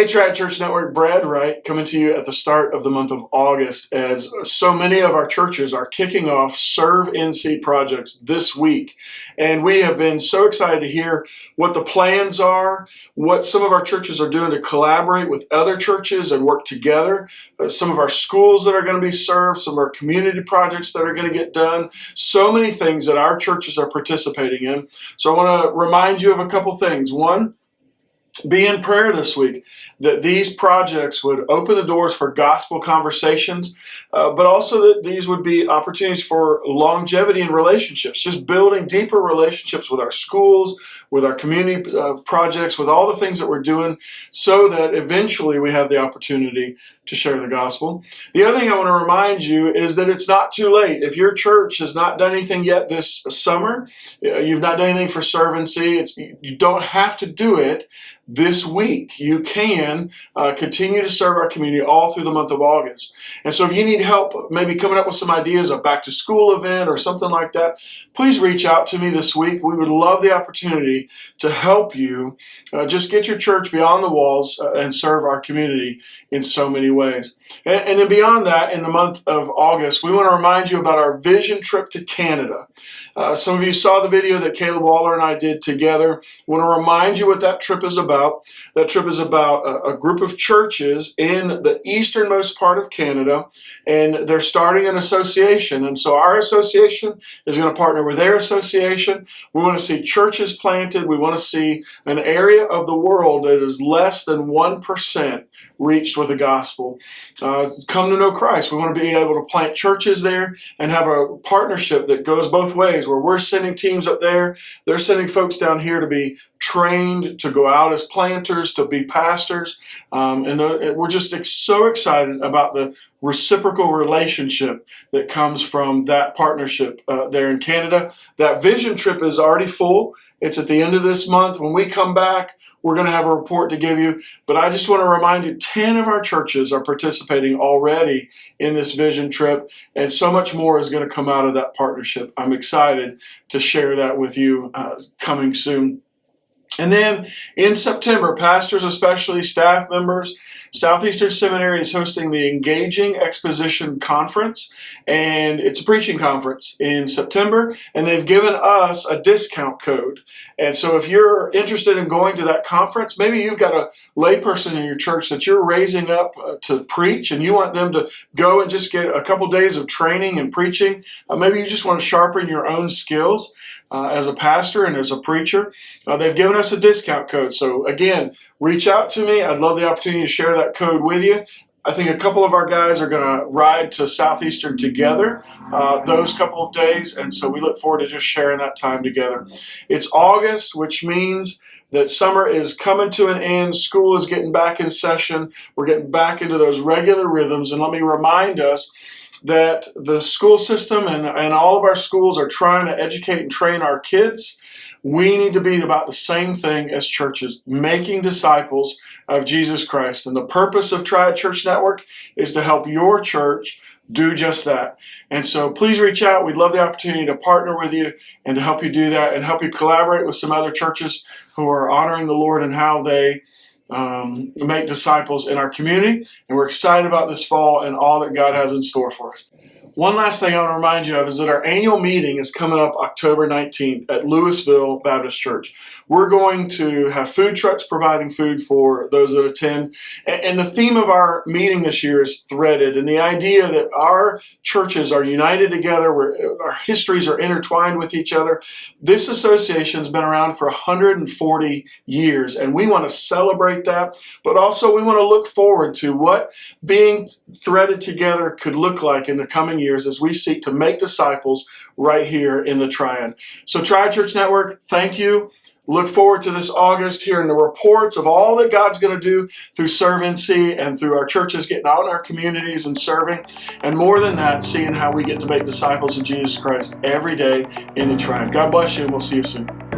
Hey, Triad Church Network, Brad Wright coming to you at the start of the month of August as so many of our churches are kicking off ServeNC projects this week. And we have been so excited to hear what the plans are, what some of our churches are doing to collaborate with other churches and work together, some of our schools that are going to be served, some of our community projects that are going to get done, so many things that our churches are participating in. So I want to remind you of a couple things. One, be in prayer this week that these projects would open the doors for gospel conversations, but also that these would be opportunities for longevity in relationships, just building deeper relationships with our schools, with our community projects, with all the things that we're doing, so that eventually we have the opportunity to share the gospel. The other thing I want to remind you is that it's not too late. If your church has not done anything yet this summer, you've not done anything for ServeNC, you don't have to do it this week. You can continue to serve our community all through the month of August. And so if you need help maybe coming up with some ideas, a back to school event or something like that, please reach out to me this week. We would love the opportunity to help you just get your church beyond the walls and serve our community in so many ways. And then beyond that, in the month of August, we want to remind you about our vision trip to Canada. Some of you saw the video that Caleb Waller and I did together. We want to remind you what that trip is about. That trip is about a group of churches in the easternmost part of Canada, and they're starting an association. And so our association is going to partner with their association. We want to see churches planted. We want to see an area of the world that is less than 1% reached with the gospel come to know Christ. We want to be able to plant churches there and have a partnership that goes both ways, where we're sending teams up there, they're sending folks down here to be trained to go out as planters, to be pastors, and we're just so excited about the reciprocal relationship that comes from that partnership there in Canada. That vision trip is already full. It's at the end of this month. When we come back, we're going to have a report to give you. But I just want to remind you, 10 of our churches are participating already in this vision trip, and so much more is going to come out of that partnership. I'm excited to share that with you coming soon. And then in September, pastors, especially staff members, Southeastern Seminary is hosting the Engaging Exposition Conference, and it's a preaching conference in September, and they've given us a discount code. And so if you're interested in going to that conference, maybe you've got a layperson in your church that you're raising up to preach, and you want them to go and just get a couple days of training and preaching. Maybe you just want to sharpen your own skills as a pastor and as a preacher. They've given us a discount code. So again, reach out to me. I'd love the opportunity to share that code with you. I think a couple of our guys are going to ride to Southeastern together those couple of days, and so we look forward to just sharing that time together. It's August, which means that summer is coming to an end. School is getting back in session. We're getting back into those regular rhythms, and let me remind us that the school system and all of our schools are trying to educate and train our kids. We need to be about the same thing as churches, making disciples of Jesus Christ. And the purpose of Triad Church Network is to help your church do just that. And so please reach out. We'd love the opportunity to partner with you and to help you do that and help you collaborate with some other churches who are honoring the Lord and how they make disciples in our community. And we're excited about this fall and all that God has in store for us. One last thing I want to remind you of is that our annual meeting is coming up October 19th at Lewisville Baptist Church. We're going to have food trucks providing food for those that attend. And the theme of our meeting this year is threaded. And the idea that our churches are united together, where our histories are intertwined with each other. This association has been around for 140 years, and we want to celebrate that. But also we want to look forward to what being threaded together could look like in the coming years as we seek to make disciples right here in the Triad. So Triad Church Network, thank you. Look forward to this August, hearing the reports of all that God's going to do through ServeNC and through our churches getting out in our communities and serving. And more than that, seeing how we get to make disciples of Jesus Christ every day in the Triad. God bless you, and we'll see you soon.